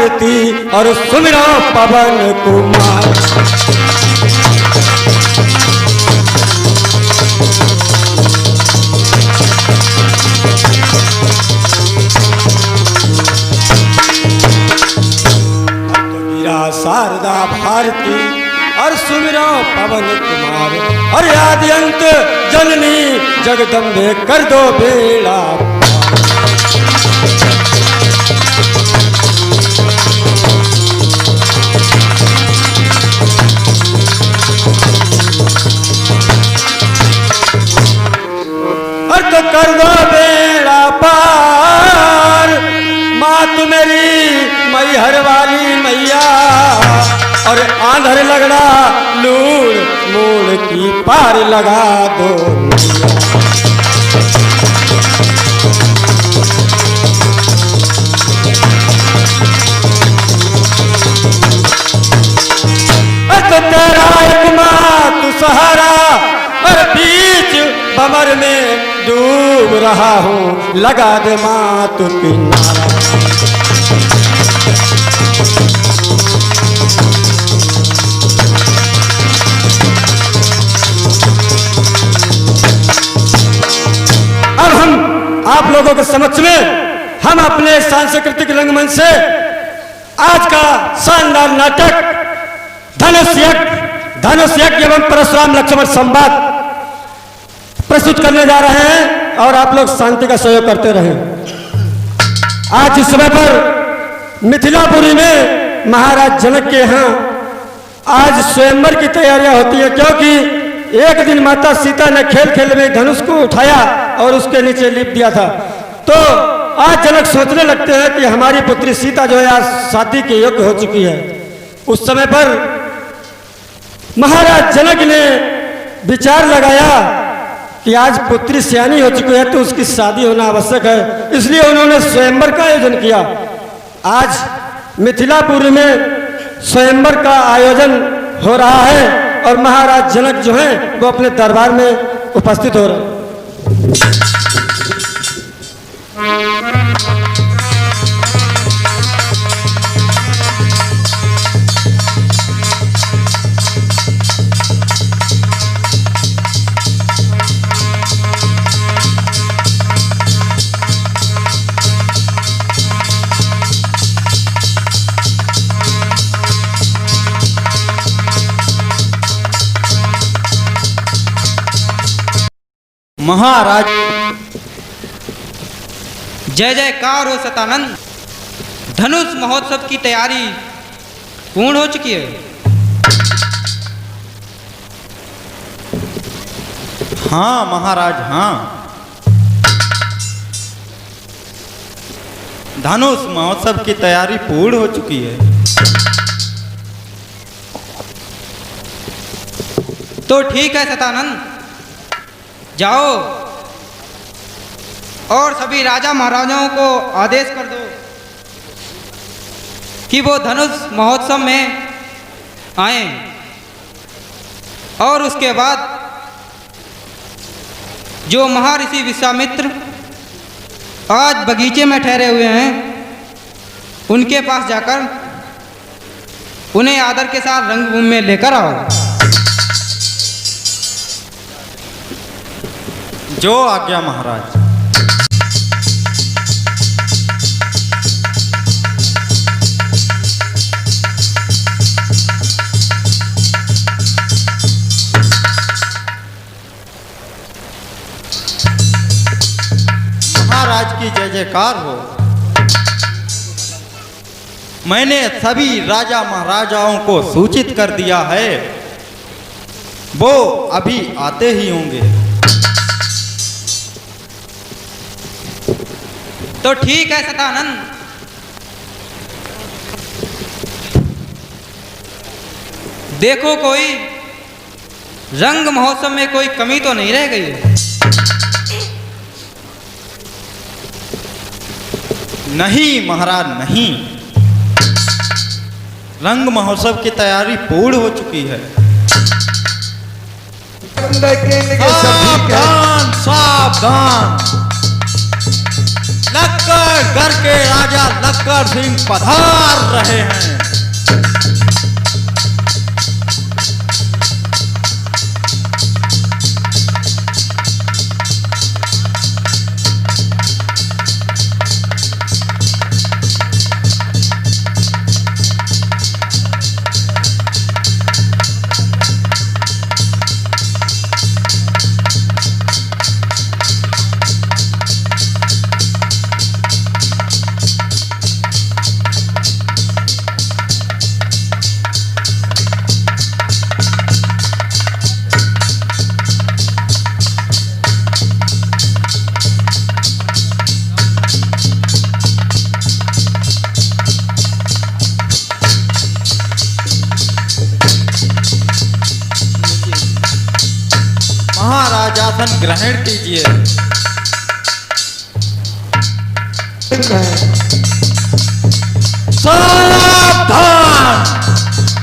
भारती और सुमिरो पवन कुमार। शारदा भारती और सुमिरो पवन कुमार और आदि अंत जननी जगदम्बे कर दो बेड़ा। और तो कर दो बेड़ा पार मात मेरी मैहर वाली मैया और आंधर लगड़ा लूड़ मूड़ की पार लगा दो। तो तेरा एक माँ तू सहारा और बीच भंवर में डूब रहा हूँ लगा दे माँ तू किनारा। अब हम आप लोगों के समक्ष में हम अपने सांस्कृतिक रंगमंच से आज का शानदार नाटक धनुष यज्ञ एवं परशुराम लक्ष्मण संवाद प्रस्तुत करने जा रहे हैं और आप लोग शांति का सहयोग करते रहें। आज इस समय पर मिथिलापुरी में महाराज जनक के यहाँ आज स्वयंवर की तैयारियां होती हैं, क्योंकि एक दिन माता सीता ने खेल खेल में धनुष को उठाया और उसके नीचे लिप दिया था। तो आज जनक सोचने लगते हैं कि हमारी पुत्री सीता जो है आज शादी के योग्य हो चुकी है। उस समय पर महाराज जनक ने विचार लगाया कि आज पुत्री सियानी हो चुकी है तो उसकी शादी होना आवश्यक है, इसलिए उन्होंने स्वयंवर का आयोजन किया। आज मिथिलापुरी में स्वयंवर का आयोजन हो रहा है और महाराज जनक जो हैं वो अपने दरबार में उपस्थित हो रहे हैं। महाराज जय जयकार हो सतानंद। धनुष महोत्सव की तैयारी पूर्ण हो चुकी है। हाँ महाराज हाँ, धनुष महोत्सव की तैयारी पूर्ण हो चुकी है। तो ठीक है सतानंद, जाओ और सभी राजा महाराजाओं को आदेश कर दो कि वो धनुष महोत्सव में आए और उसके बाद जो महर्षि विश्वामित्र आज बगीचे में ठहरे हुए हैं उनके पास जाकर उन्हें आदर के साथ रंगभूमि में लेकर आओ। जो आज्ञा महाराज। महाराज की जय जयकार हो। मैंने सभी राजा महाराजाओं को सूचित कर दिया है, वो अभी आते ही होंगे। तो ठीक है सतानंद, देखो कोई रंग महोत्सव में कोई कमी तो नहीं रह गई है। नहीं महाराज नहीं, रंग महोत्सव की तैयारी पूर्ण हो चुकी है। सावधान सावधान, लक्कड़गढ़ के राजा लक्कड़ सिंह पधार रहे हैं। महाराजासन ग्रहण कीजिए। सावधान!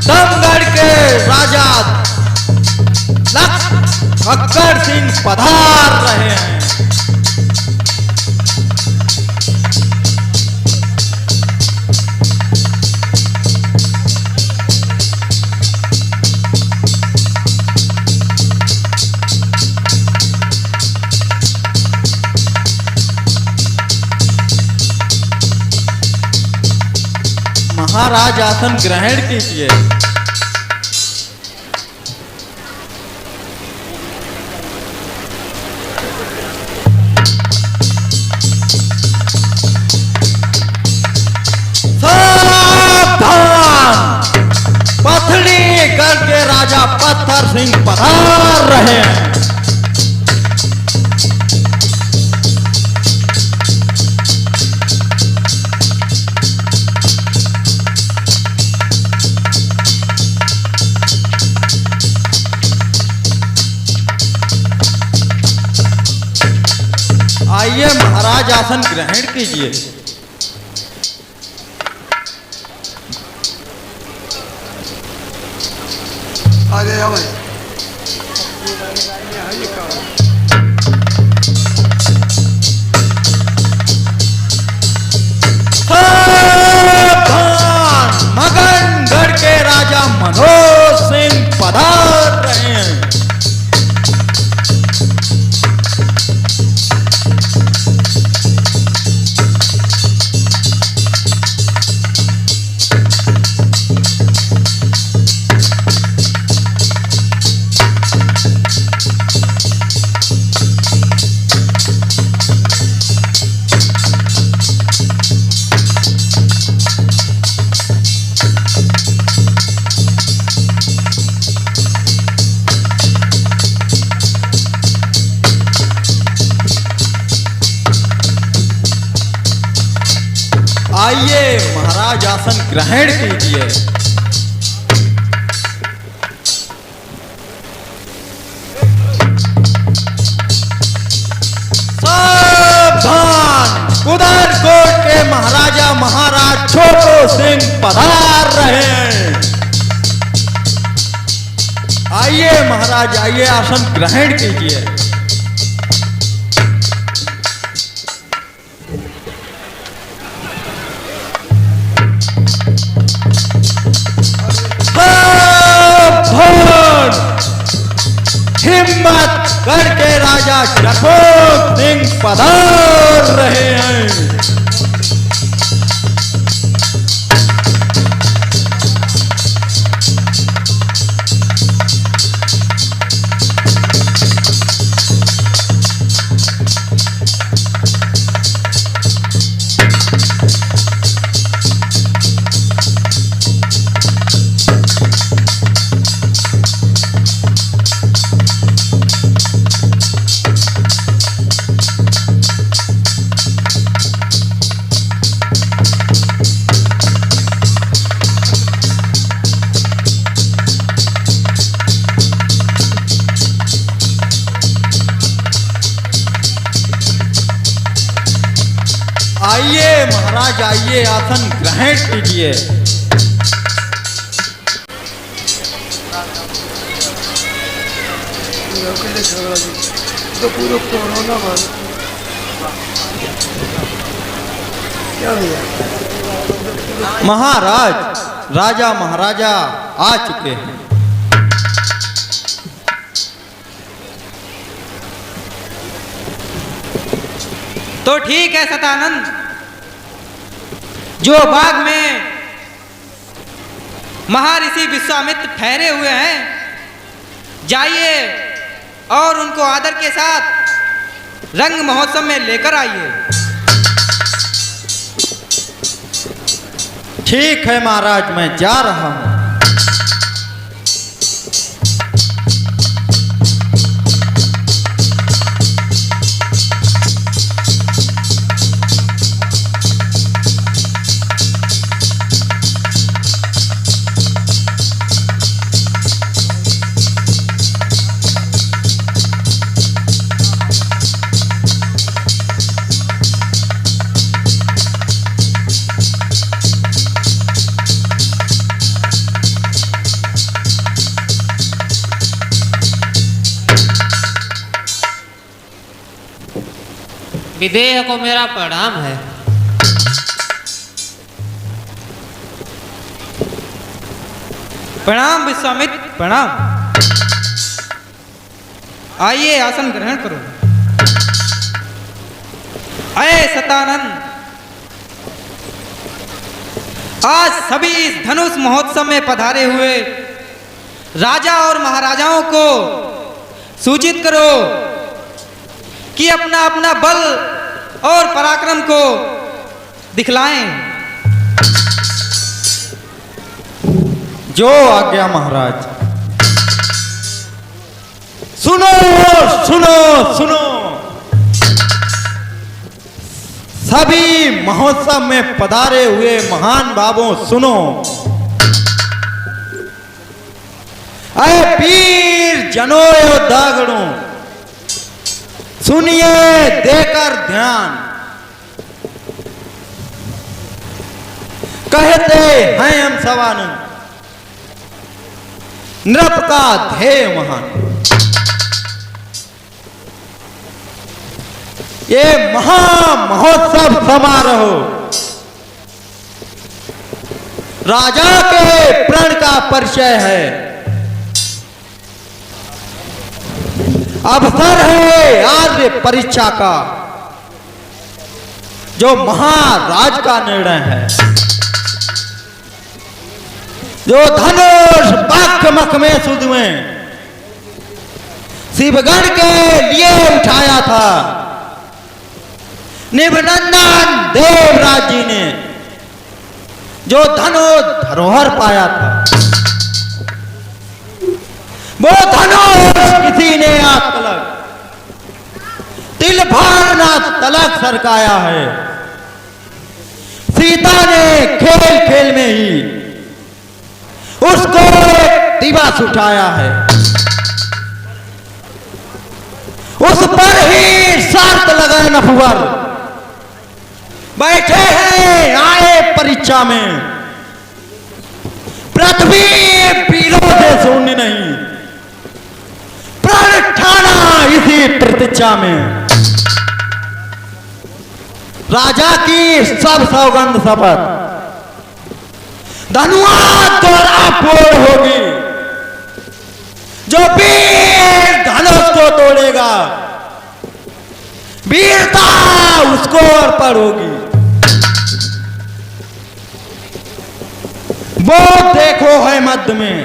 दमगढ़ के राजा लक्कड़ सिंह पधार रहे हैं। महाराज आसन ग्रहण कीजिए। सावधान! पथरीगढ़ के राजा पत्थर सिंह पधार रहे हैं। आइए महाराज आसन ग्रहण कीजिए। आगे आओ। मगनगढ़ के राजा मनोज सिंह पधार रहे हैं। आइए महाराज आसन ग्रहण कीजिए। सावधान! कुदरकोट के महाराजा महाराज छोटू सिंह पधार रहे हैं। आइए महाराज, आइए आसन ग्रहण कीजिए। हिम्मतगढ़ के राजा जखोद सिंह पधार रहे हैं। आइए महाराज, आइए आसन ग्रहण कीजिए। तो पूरा कोरोना क्या भैया? महाराज, राजा महाराजा आ चुके हैं। तो ठीक है सतानंद, जो बाग में महर्षि विश्वामित्र ठहरे हुए हैं, जाइए और उनको आदर के साथ रंग महोत्सव में लेकर आइए। ठीक है महाराज, मैं जा रहा हूं। विदेह को मेरा प्रणाम है। प्रणाम विश्वामित्र, प्रणाम। आइए आसन ग्रहण करो। अये सतानंद, आज सभी इस धनुष महोत्सव में पधारे हुए राजा और महाराजाओं को सूचित करो कि अपना अपना बल और पराक्रम को दिखलाएं। जो आज्ञा महाराज। सुनो सुनो सुनो, सभी महोत्सव में पधारे हुए महान बाबों सुनो। अरे वीर जनों योद्धागणों, सुनिए देकर ध्यान। कहते हैं हम सवानंद, नृप का ध्येय महान। ये महामहोत्सव समारोह राजा के प्रण का परिचय है। अवसर है आर्य परीक्षा का, जो महाराज का निर्णय है, जो धनुष बाक्यमख में सुध में शिवगण के लिए उठाया था निभनंदन देवराज जी ने, जो धरोहर पाया था। वो धनुष किसी ने आज तलक तिल भरना तलक सरकाया है। सीता ने खेल खेल में ही उसको एक दिवस उठाया है, उस पर ही शर्त लगाए नफवर बैठे हैं आए परीक्षा में। पृथ्वी पीरों से शून्य नहीं, प्रण ठाना इसी प्रतीक्षा में। राजा की सब सौगंध शपथ धनुआ द्वारा पूर्ण होगी। जो वीर धनुष को तोड़ेगा, वीरता उसको अर्पण होगी। वो देखो है मध्य में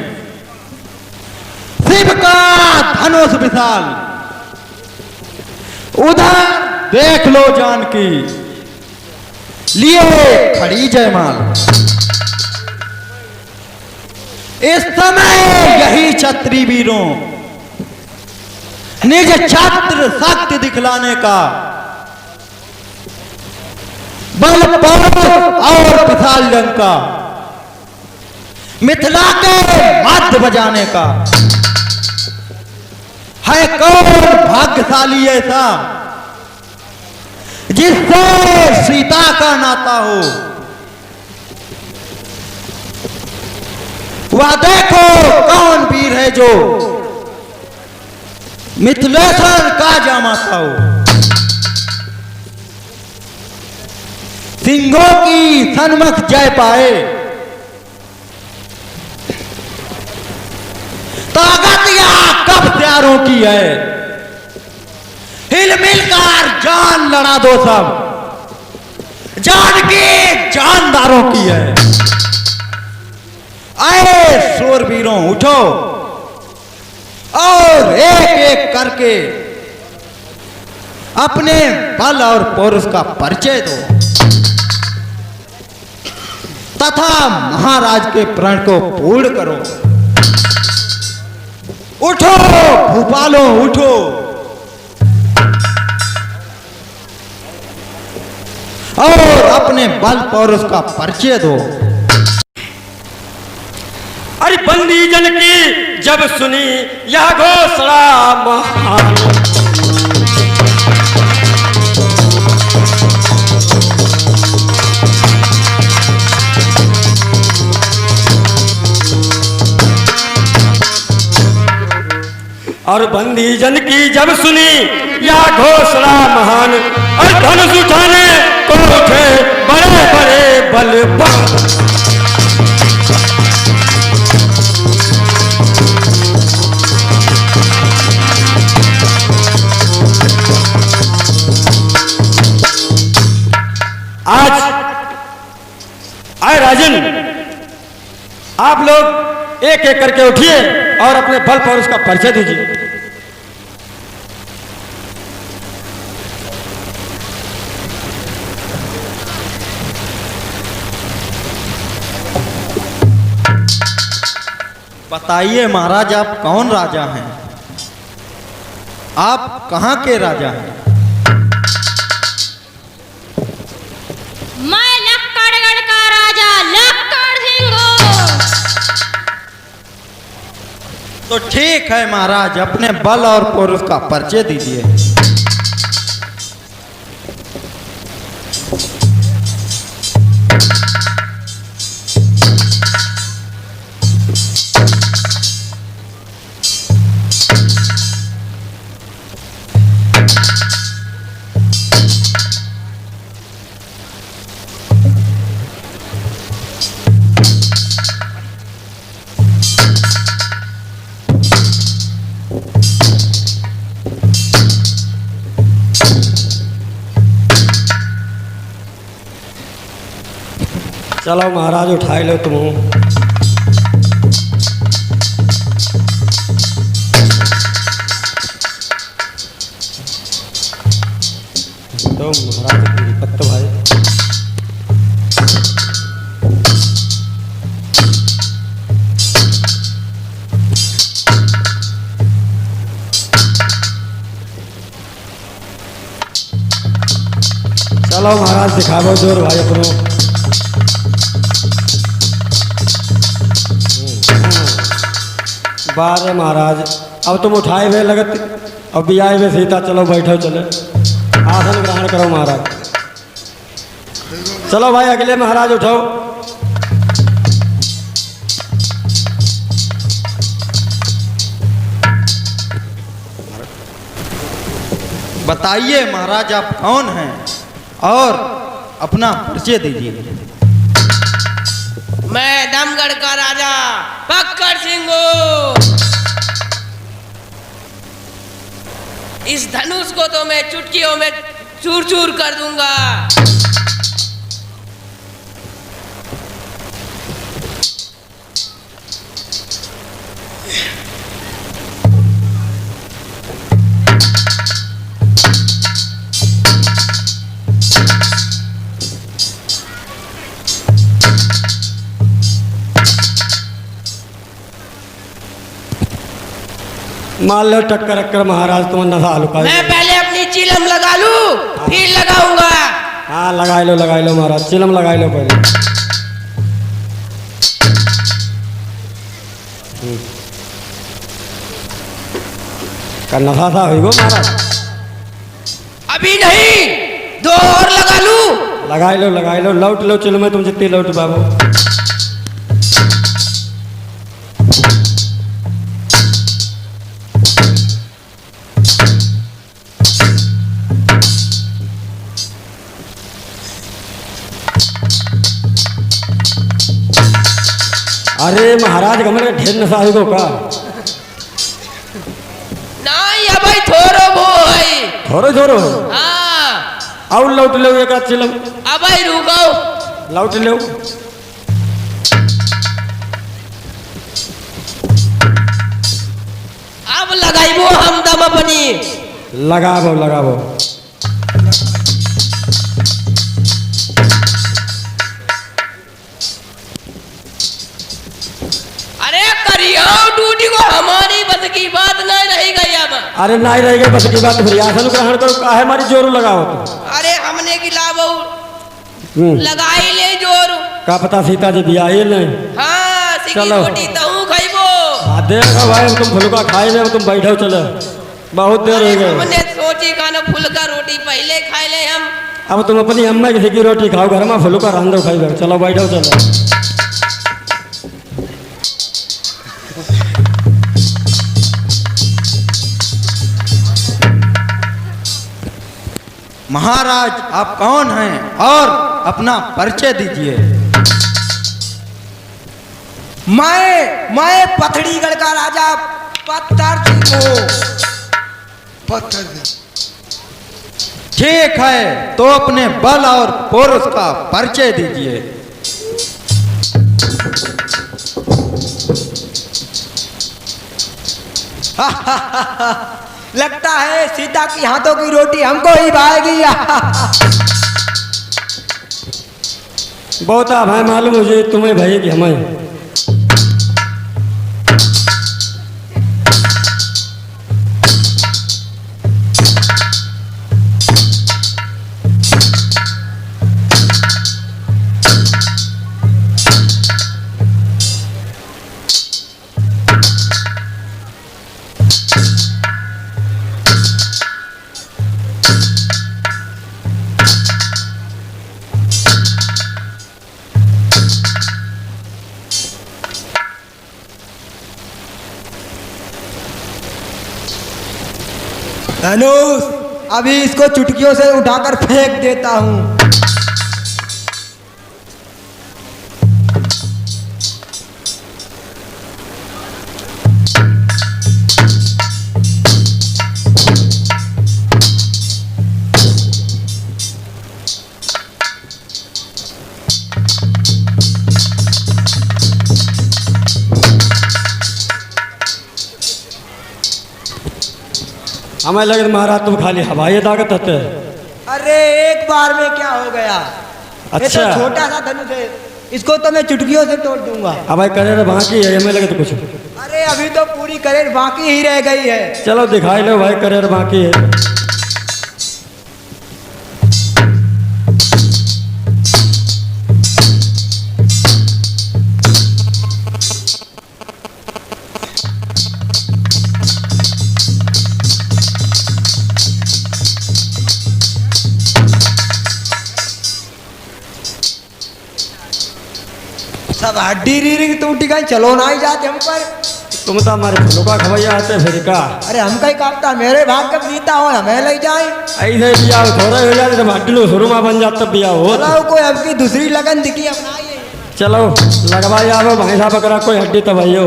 शिव का धनुष विशाल, उधर देख लो जानकी लिए खड़ी जयमाल। इस समय यही क्षत्रिय वीरों निज छत्र शक्ति दिखलाने का, बल और विशाल जंग का, मिथिला के मध्य बजाने का है। कौन भाग्यशाली ऐसा जिससे सीता का नाता हो। वह देखो कौन वीर है जो मिथिलेश्वर का जामाता हो। सिंहों की सन्मुख जय पाए। ताकत या कब प्यारों की है, हिल मिलकर जान लड़ा दो सब, जान के जानदारों की है। आए शूरवीरों उठो और एक एक करके अपने बल और पौरुष का परिचय दो तथा महाराज के प्रण को पूर्ण करो। उठो भूपालों उठो, और अपने बल पौरुष का परिचय दो। अरे बंदी जन की जब सुनी यह घोषणा महान, और बंदी जन की जब सुनी यह घोषणा महान, और धनुष उठाने को उठे बड़े बड़े बलवान। आज आए राजन, आप लोग एक एक करके उठिए और अपने बल पर उसका परिचय दीजिए। बताइए महाराज, आप कौन राजा हैं? आप कहां के राजा हैं? मैं लक्कड़गढ़ का राजा लक्कड़ सिंह हूँ। तो ठीक है महाराज, अपने बल और पौरुष का परिचय दीजिए। चलो महाराज उठाई लो तुम। तो महाराज की विपत्त भाई, चलो महाराज दिखावो जोर भाई अपनो। बारे महाराज, अब तुम उठाए हुए लगत, अब भी आए हुए सीता, चलो बैठो, चले आसन ग्रहण करो महाराज। चलो भाई अगले महाराज उठाओ। बताइए महाराज, आप कौन हैं और अपना परिचय दीजिए। मैं दमगढ़ का राजा पक्कड़ सिंह हूँ। इस धनुष को तो मैं चुटकियों में चूर चूर कर दूंगा। मान लो टक्कर अक्कर महाराज, तुम नशा हल्का। मैं पहले अपनी चिलम लगा लूं, फिर लगाऊंगा। हाँ लगाई लो महाराज, चिलम लगाई लो पहले। का नशा सा हुई वो महाराज? अभी नहीं, 2 और लगा लूं। लगाई लो, लौट लो चिलम में, तुम जितनी लौट बाबू। अरे महाराज कमरे ढेर नशा है को का नहीं अबे थोरो वो है थोरो थोरो हाँ और लौट ले एक चिलम अबे रुको लौट ले अब लगाइबो हम दम अपनी लगाबो लगाबो अरे करियो ड्यूटी को हमारी बस की बात नहीं रही गई अब अरे नहीं रहेगा बस की बात फिर आसन ग्रहण करो काहे हमारी जोर लगाओ तो अरे हमने की लाभ हम्म, लगाई ले जोर का पता सीता जी दिया ये नहीं हाँ सिकी चलो। रोटी तहू खाइबो देखो भाई तुम फुलका खाए में तुम बैठो चलो बहुत देर हो गई हमने सोची खाना फुलका रोटी पहले खाई ले हम अब तुम अपनी अम्मा की सिकी रोटी खाओ घर में फुलका रांधो खाई चलो बैठो चलो महाराज आप कौन हैं और अपना परिचय दीजिए। मैं पथड़ीगढ़ का राजा पत्थर सिंह हूँ। पत्थर दे ठीक है तो अपने बल और पौरुष का परिचय दीजिए। लगता है सीता की हाथों की रोटी हमको ही भाएगी। बहुत आप है मालूम मुझे तुम्हें भाई कि हमें धनुष अभी इसको चुटकियों से उठाकर फेंक देता हूँ। हमें लगे महाराज तुम खाली हवाई ताकत है। अरे एक बार में क्या हो गया। ये तो अच्छा। छोटा सा धनुष है, इसको तो मैं चुटकियों से तोड़ दूंगा। अब भाई करे बाकी है हमें लगे तो कुछ अरे अभी तो पूरी करेर बाकी ही रह गई है। चलो दिखाई लो भाई करे बाकी है। सब हड्डी रीरिंग टूटी गई, चलो ना ही जाते हम पर। तुम तो हमारे फलों का खवैया आते फिर का अरे हम कहीं काटता मेरे भाग कब जीता हो हमें ले जाए। ऐसे बिया थोड़ा हो जाते जब हड्डी शुरू में बन जाता बिया हो। चलो कोई अब की दूसरी लगन दिखी अपनाइए। चलो लगवाई आओ भैंसा बकरा कोई हड्डी तो भाइयो।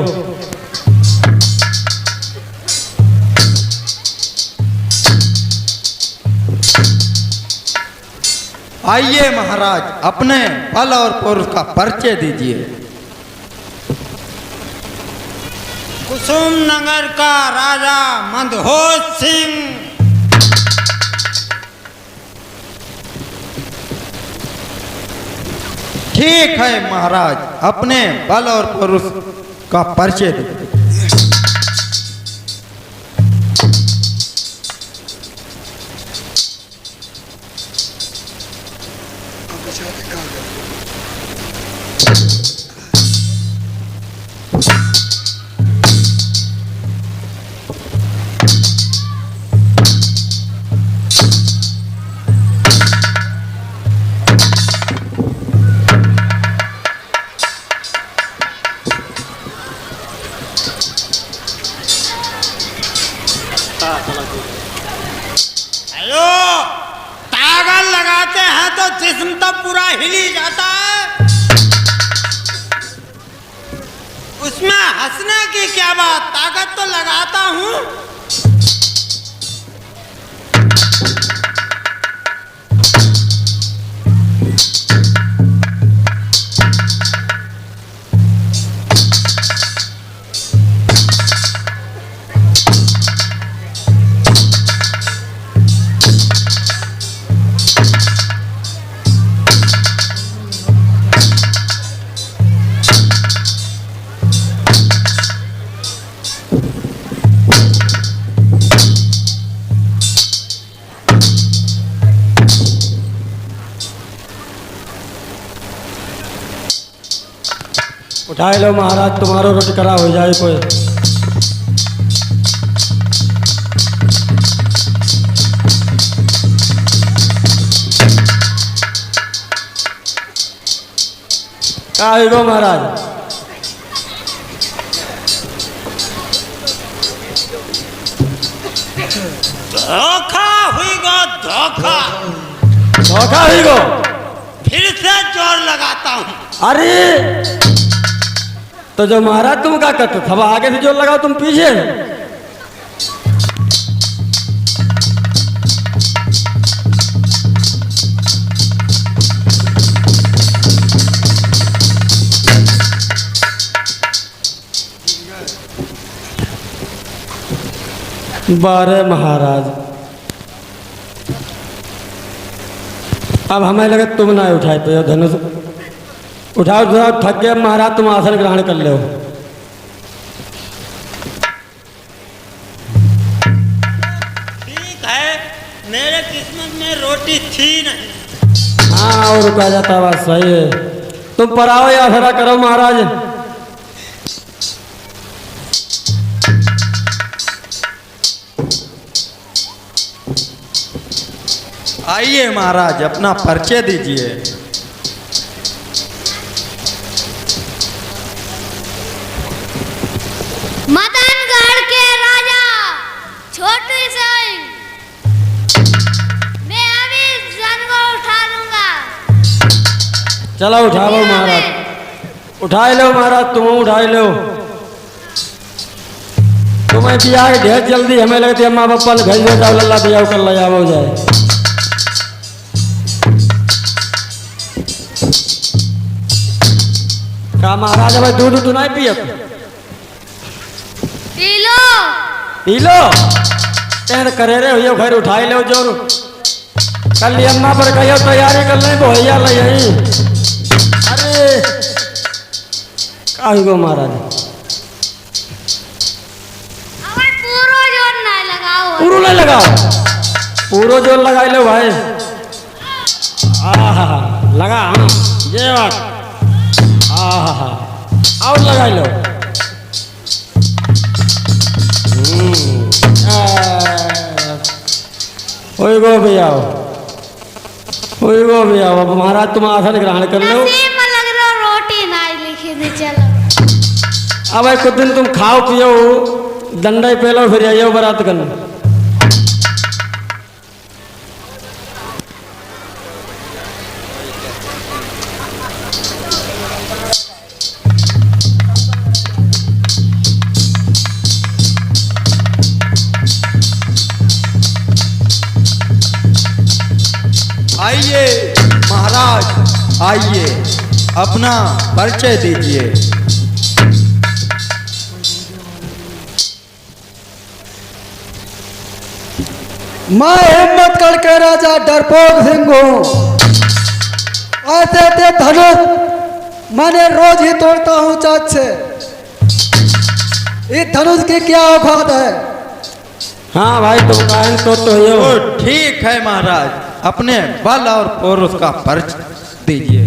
आइए महाराज अपने बल और पौरुष का परिचय दीजिए। कुसुम नगर का राजा मंदहोश सिंह। ठीक है महाराज अपने बल और पौरुष का परिचय दीजिए। अब बेचारे कहाँ गए? हेलो, तागल लगाते हैं तो जिस्म तो पूरा हिल ही जाता है। हंसने की क्या बात, ताकत तो लगाता हूँ। उठाए लो महाराज, तुम्हारो रोटी करा हो जाए कोई। काय गो महाराज, धोखा हुई गो, धोखा। धोखा हुई गो। फिर से जोर लगाता हूँ। अरे तो जो महाराज तुम क्या करते, थोड़ा आगे से जोर लगाओ, तुम पीछे। बारे महाराज, अब हमें लगे तुम ना उठाए पे धनुष। उठाओ उठाओ, थक गए महाराज, तुम आसन ग्रहण कर लो। ठीक है, मेरे किस्मत में रोटी थी नहीं। हाँ, और रुका जाता, बात सही है। तुम पर आओ या आसरा करो महाराज। आइए महाराज, अपना परिचय दीजिए। मदनगढ़ के राजा छोटू सिंह, मैं अभी जन को उठा लूंगा। चलो उठाओ महाराज, उठाए लो महाराज, तुम उठाए लो। तुम्हें बिया के ढेर जल्दी, हमें लगती है माँ बापा भेज दे जाओ, लल्ला बिया कर ले जाओ जाए। का महाराज भाई दूध तो नहीं पिए? P low. P low. तेरे करे रे हो घर उठाए लो जोर। कल अम्मा पर कहियो तैयारी कर ले, भैया ले यही। अरे काहे गो महाराज, अगर पूरो जोर नहीं लगाओ। पूरो नहीं लगाओ, पूरो जोर लगाई लो भाई। आहा लगा, हाँ ये बात। आहा और लगाई लो। होई गो भैया, होई गो भैया। अब महाराज तुम आसन ग्रहण कर लो। नसीब में लग रहा रोटी नहीं लिखी थी। चलो अब भाई कुछ दिन तुम खाओ पियो, दंडा पे लो, फिर आइयो बारात करने। आइए महाराज, आइए, अपना परिचय दीजिए। मैं हिम्मतगढ़ के राजा डरपोक सिंह हूँ। ऐसे थे धनुष मैंने रोज ही तोड़ता हूँ चाँद से। इस धनुष की क्या औकात है? हाँ भाई तुम गायन तो तो ठीक है महाराज, अपने बल और पौरुष का परिचय दीजिए।